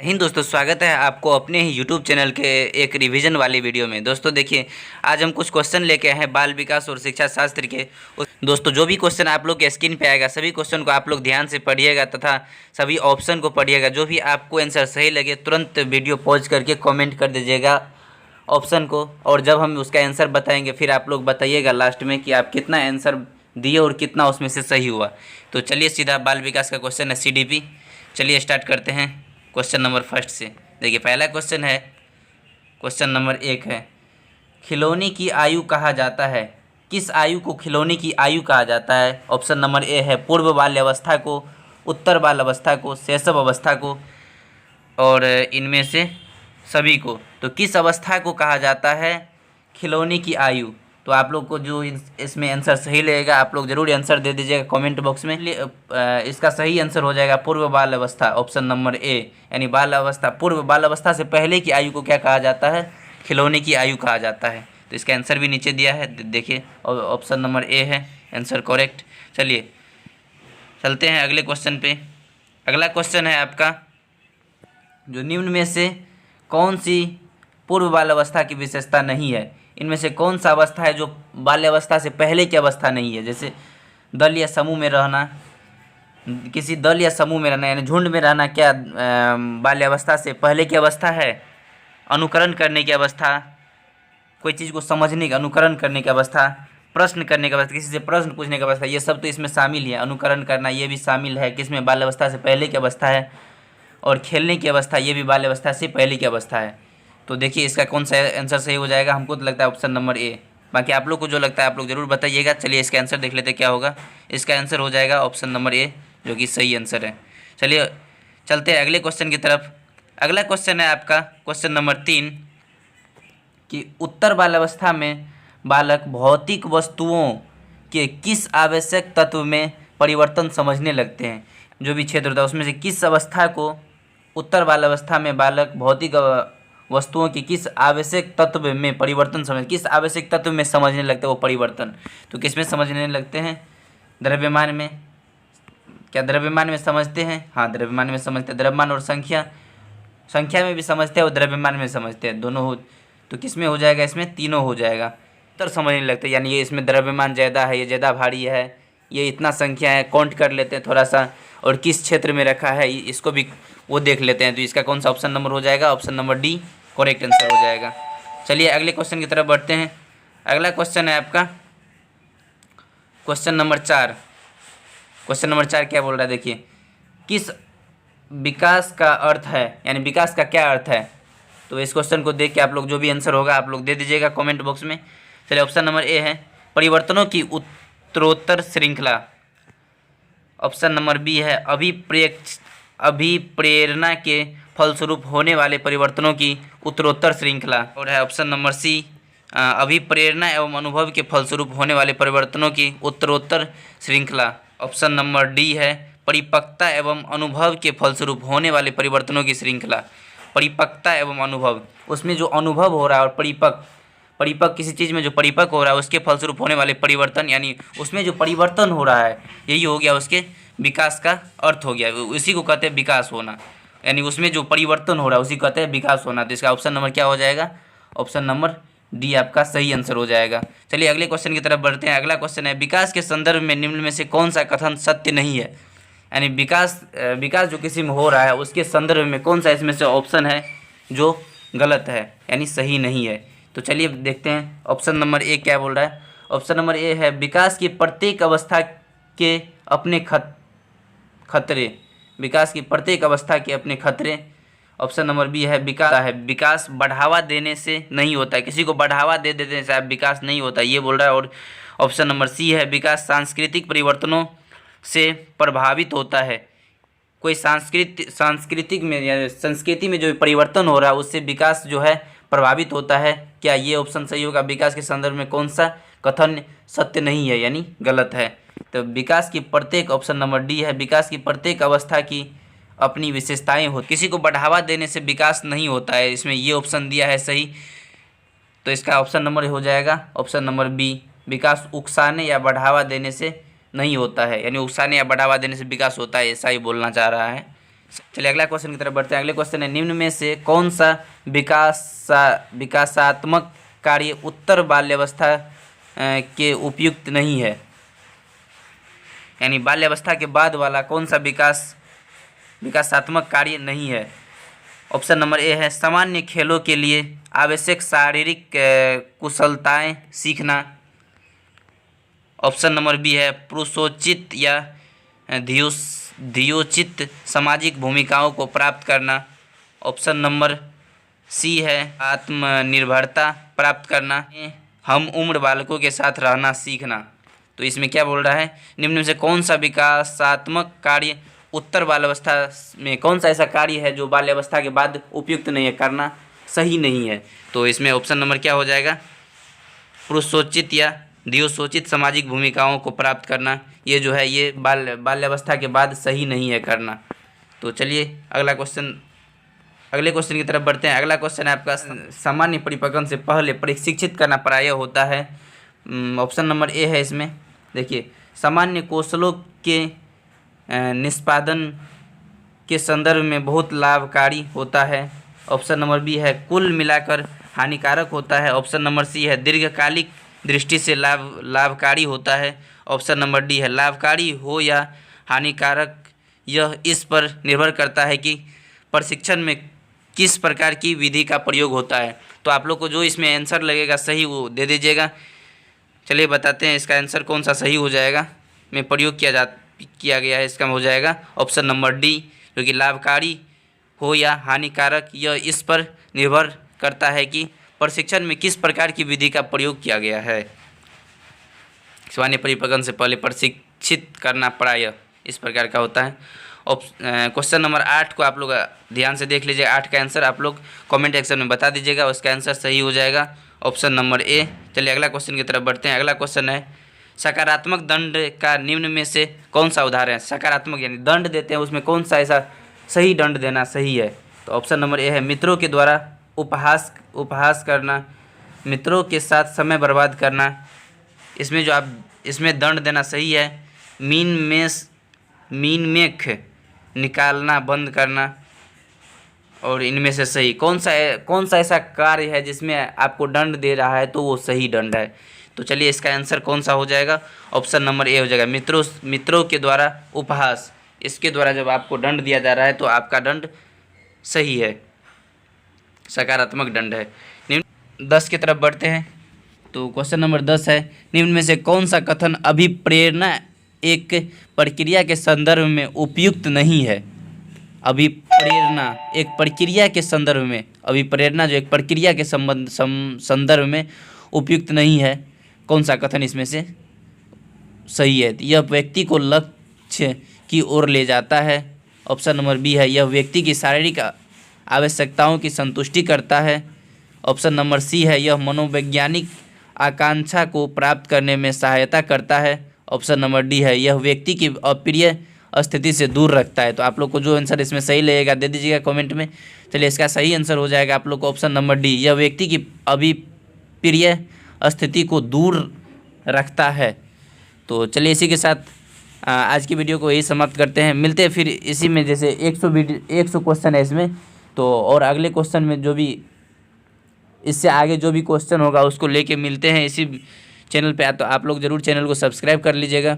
हिंद दोस्तों, स्वागत है आपको अपने ही यूट्यूब चैनल के एक रिवीजन वाली वीडियो में। दोस्तों देखिए, आज हम कुछ क्वेश्चन लेके आए हैं बाल विकास और शिक्षा शास्त्र के। दोस्तों जो भी क्वेश्चन आप लोग के स्क्रीन पे आएगा, सभी क्वेश्चन को आप लोग ध्यान से पढ़िएगा तथा सभी ऑप्शन को पढ़िएगा। जो भी आपको आंसर सही लगे तुरंत वीडियो पॉज करके कॉमेंट कर दीजिएगा ऑप्शन को, और जब हम उसका आंसर बताएंगे फिर आप लोग बताइएगा लास्ट में कि आप कितना आंसर दिए और कितना उसमें से सही हुआ। तो चलिए सीधा बाल विकास का क्वेश्चन है CDP। चलिए स्टार्ट करते हैं क्वेश्चन नंबर फर्स्ट से। देखिए पहला क्वेश्चन है, क्वेश्चन नंबर 1 है, खिलौने की आयु कहा जाता है। किस आयु को खिलौने की आयु कहा जाता है? ऑप्शन नंबर ए है पूर्व बाल्य अवस्था को, उत्तर बाल अवस्था को, शैशव अवस्था को, और इनमें से सभी को। तो किस अवस्था को कहा जाता है खिलौने की आयु? तो आप लोग को जो इसमें आंसर सही लगेगा आप लोग ज़रूर आंसर दे दीजिएगा कमेंट बॉक्स में। इसका सही आंसर हो जाएगा पूर्व बाल अवस्था, ऑप्शन नंबर ए, यानी बाल अवस्था, पूर्व बाल अवस्था से पहले की आयु को क्या कहा जाता है? खिलौने की आयु कहा जाता है। तो इसका आंसर भी नीचे दिया है, देखिए, और ऑप्शन नंबर ए है आंसर करेक्ट। चलिए चलते हैं अगले क्वेश्चन पे। अगला क्वेश्चन है आपका, जो निम्न में से कौन सी पूर्व बाल अवस्था की विशेषता नहीं है? इनमें से कौन सा अवस्था है जो बाल्यावस्था से पहले की अवस्था नहीं है? जैसे दल या समूह में रहना, किसी दल या समूह में रहना यानी झुंड में रहना, क्या बाल्यावस्था से पहले की अवस्था है? अनुकरण करने की अवस्था, कोई चीज़ को समझने का अनुकरण करने की अवस्था, प्रश्न करने की अवस्था, किसी से प्रश्न पूछने की अवस्था, ये सब तो इसमें शामिल है। अनुकरण करना ये भी शामिल है, किसमें? बाल्यावस्था से पहले की अवस्था है। और खेलने की अवस्था ये भी बाल्यावस्था से पहले की अवस्था है। तो देखिए इसका कौन सा आंसर सही हो जाएगा? हमको तो लगता है ऑप्शन नंबर ए, बाकी आप लोग को जो लगता है आप लोग ज़रूर बताइएगा। चलिए इसका आंसर देख लेते क्या होगा। इसका आंसर हो जाएगा ऑप्शन नंबर ए, जो कि सही आंसर है। चलिए चलते हैं अगले क्वेश्चन की तरफ। अगला क्वेश्चन है आपका क्वेश्चन नंबर 3, कि उत्तर बाल्यावस्था में बालक भौतिक वस्तुओं के किस आवश्यक तत्व में परिवर्तन समझने लगते हैं? जो भी क्षेत्र होता है उसमें से किस अवस्था को उत्तर बाल्यावस्था में बालक भौतिक वस्तुओं की किस आवश्यक तत्व में परिवर्तन किस आवश्यक तत्व में समझने लगते हैं वो परिवर्तन? तो किस में समझने लगते हैं? द्रव्यमान में। क्या द्रव्यमान में समझते हैं? हाँ, द्रव्यमान में समझते हैं। द्रव्यमान और संख्या, संख्या में भी समझते हैं और द्रव्यमान में समझते हैं, दोनों हो। तो किस में हो जाएगा? इसमें तीनों हो जाएगा। उत्तर समझने लगते हैं, यानी ये इसमें द्रव्यमान ज़्यादा है, ये ज़्यादा भारी है, ये इतना संख्या है, काउंट कर लेते हैं थोड़ा सा, और किस क्षेत्र में रखा है इसको भी वो देख लेते हैं। तो इसका कौन सा ऑप्शन नंबर हो जाएगा? Option number D correct answer हो जाएगा। चलिए अगले क्वेश्चन की तरफ बढ़ते हैं। अगला क्वेश्चन है आपका क्वेश्चन नंबर 4। क्वेश्चन नंबर 4 क्या बोल रहा है? देखिए, किस विकास का अर्थ है, यानी विकास का क्या अर्थ है? तो इस क्वेश्चन को देख के आप लोग जो भी आंसर होगा आप लोग दे दीजिएगा कमेंट बॉक्स में। चलिए ऑप्शन नंबर ए है परिवर्तनों की उत्तरोत्तर श्रृंखला। ऑप्शन नंबर बी है अभिप्रेरणा के फलस्वरूप होने वाले परिवर्तनों की उत्तरोत्तर श्रृंखला। और है ऑप्शन नंबर सी अभिप्रेरणा एवं अनुभव के फलस्वरूप होने वाले परिवर्तनों की उत्तरोत्तर श्रृंखला। ऑप्शन नंबर डी है परिपक्वता एवं अनुभव के फलस्वरूप होने वाले परिवर्तनों की श्रृंखला। परिपक्वता एवं अनुभव, उसमें जो अनुभव हो रहा है, और परिपक्व किसी चीज़ में जो परिपक्व हो रहा है उसके फलस्वरूप होने वाले परिवर्तन, यानी उसमें जो परिवर्तन हो रहा है यही हो गया उसके विकास का अर्थ हो गया। उसी को कहते हैं विकास होना, यानी उसमें जो परिवर्तन हो रहा है उसी को कहते हैं विकास होना। तो इसका ऑप्शन नंबर क्या हो जाएगा? ऑप्शन नंबर डी आपका सही आंसर हो जाएगा। चलिए अगले क्वेश्चन की तरफ बढ़ते हैं। अगला क्वेश्चन है, विकास के संदर्भ में निम्न में से कौन सा कथन सत्य नहीं है? यानी विकास जो किसी में हो रहा है उसके संदर्भ में कौन सा इसमें से ऑप्शन है जो गलत है, यानी सही नहीं है? तो चलिए देखते हैं ऑप्शन नंबर ए क्या बोल रहा है। ऑप्शन नंबर ए है विकास की प्रत्येक अवस्था के अपने खतरे। विकास की प्रत्येक अवस्था के अपने खतरे। ऑप्शन नंबर बी है विकास बढ़ावा देने से नहीं होता है, किसी को बढ़ावा दे देने से विकास नहीं होता, ये बोल रहा है। और ऑप्शन नंबर सी है विकास सांस्कृतिक परिवर्तनों से प्रभावित होता है। कोई सांस्कृतिक में या संस्कृति में जो परिवर्तन हो रहा है उससे विकास जो है प्रभावित होता है। क्या ये ऑप्शन सही होगा? विकास के संदर्भ में कौन सा कथन सत्य नहीं है, यानी गलत है? तो विकास की प्रत्येक, ऑप्शन नंबर डी है विकास की प्रत्येक अवस्था की अपनी विशेषताएं हो, किसी को बढ़ावा देने से विकास नहीं होता है, इसमें ये ऑप्शन दिया है सही। तो इसका ऑप्शन नंबर हो जाएगा ऑप्शन नंबर बी, विकास उकसाने या बढ़ावा देने से नहीं होता है, यानी उकसाने या बढ़ावा देने से विकास होता है, ऐसा ही बोलना चाह रहा है। चलिए अगला क्वेश्चन की तरफ बढ़ते हैं। अगले क्वेश्चन है, निम्न में से कौन सा विकासात्मक कार्य उत्तर बाल्यावस्था के उपयुक्त नहीं है? यानी बाल्यावस्था के बाद वाला कौन सा विकासात्मक कार्य नहीं है? ऑप्शन नंबर ए है सामान्य खेलों के लिए आवश्यक शारीरिक कुशलताएं सीखना। ऑप्शन नंबर बी है पुरुषोचित या धियोचित सामाजिक भूमिकाओं को प्राप्त करना। ऑप्शन नंबर सी है आत्मनिर्भरता प्राप्त करना। हम उम्र बालकों के साथ रहना सीखना। तो इसमें क्या बोल रहा है, निम्न में से कौन सा विकासात्मक कार्य उत्तर बाल्यावस्था में कौन सा ऐसा कार्य है जो बाल्यावस्था के बाद उपयुक्त नहीं है, करना सही नहीं है? तो इसमें ऑप्शन नंबर क्या हो जाएगा, पुरुषोचित या धियोचित सामाजिक भूमिकाओं को प्राप्त करना। ये जो है ये बाल्यावस्था के बाद सही नहीं है करना। तो चलिए अगले क्वेश्चन की तरफ बढ़ते हैं। अगला क्वेश्चन है आपका, सामान्य परिपक्वन से पहले प्रशिक्षित करना प्रायः होता है। ऑप्शन नंबर ए है इसमें। देखिए, सामान्य कौशलों के निष्पादन के संदर्भ में बहुत लाभकारी होता है। ऑप्शन नंबर बी है कुल मिलाकर हानिकारक होता है। ऑप्शन नंबर सी है दीर्घकालिक दृष्टि से लाभकारी होता है। ऑप्शन नंबर डी है लाभकारी हो या हानिकारक, यह इस पर निर्भर करता है कि प्रशिक्षण में किस प्रकार की विधि का प्रयोग होता है। तो आप लोग को जो इसमें आंसर लगेगा सही वो दे दीजिएगा। चलिए बताते हैं इसका आंसर कौन सा सही हो जाएगा, में प्रयोग किया गया है। इसका हो जाएगा ऑप्शन नंबर डी, जो कि लाभकारी हो या हानिकारक, यह इस पर निर्भर करता है कि प्रशिक्षण में किस प्रकार की विधि का प्रयोग किया गया है। सामान्य परिपक्वन से पहले प्रशिक्षित करना प्रायः इस प्रकार का होता है। क्वेश्चन नंबर 8 को आप लोग ध्यान से देख लीजिए। 8 का आंसर आप लोग कमेंट सेक्शन में बता दीजिएगा, उसका आंसर सही हो जाएगा ऑप्शन नंबर ए। चलिए अगला क्वेश्चन की तरफ बढ़ते हैं। अगला क्वेश्चन है, सकारात्मक दंड का निम्न में से कौन सा उदाहरण है? सकारात्मक यानी दंड देते हैं, उसमें कौन सा ऐसा सही दंड देना सही है? तो ऑप्शन नंबर ए है मित्रों के द्वारा उपहास करना, मित्रों के साथ समय बर्बाद करना। इसमें दंड देना सही है मीन मेख निकालना बंद करना। और इनमें से सही कौन सा ऐसा कार्य है जिसमें आपको दंड दे रहा है, तो वो सही दंड है? तो चलिए इसका आंसर कौन सा हो जाएगा, ऑप्शन नंबर ए हो जाएगा मित्रों के द्वारा उपहास। इसके द्वारा जब आपको दंड दिया जा रहा है तो आपका दंड सही है, सकारात्मक दंड है। निम्न 10 की तरफ बढ़ते हैं। तो क्वेश्चन नंबर 10 है, निम्न में से कौन सा कथन अभिप्रेरणा एक प्रक्रिया के संदर्भ में उपयुक्त नहीं है? अभिप्रेरणा एक प्रक्रिया के संदर्भ में, अभिप्रेरणा जो एक प्रक्रिया के संदर्भ में उपयुक्त नहीं है, कौन सा कथन इसमें से सही है? यह व्यक्ति को लक्ष्य की ओर ले जाता है। ऑप्शन नंबर बी है यह व्यक्ति की शारीरिक आवश्यकताओं की संतुष्टि करता है। ऑप्शन नंबर सी है यह मनोवैज्ञानिक आकांक्षा को प्राप्त करने में सहायता करता है। ऑप्शन नंबर डी है यह व्यक्ति की अप्रिय स्थिति से दूर रखता है। तो आप लोग को जो आंसर इसमें सही लगेगा दे दीजिएगा कमेंट में। चलिए इसका सही आंसर हो जाएगा आप लोग को ऑप्शन नंबर डी, यह व्यक्ति की अभिप्रिय स्थिति को दूर रखता है। तो चलिए इसी के साथ आज की वीडियो को यही समाप्त करते हैं। मिलते हैं फिर इसी में, जैसे 100 क्वेश्चन है इसमें, तो और अगले क्वेश्चन में जो भी इससे आगे जो भी क्वेश्चन होगा उसको लेके मिलते हैं इसी चैनल पे। तो आप लोग ज़रूर चैनल को सब्सक्राइब कर लीजिएगा।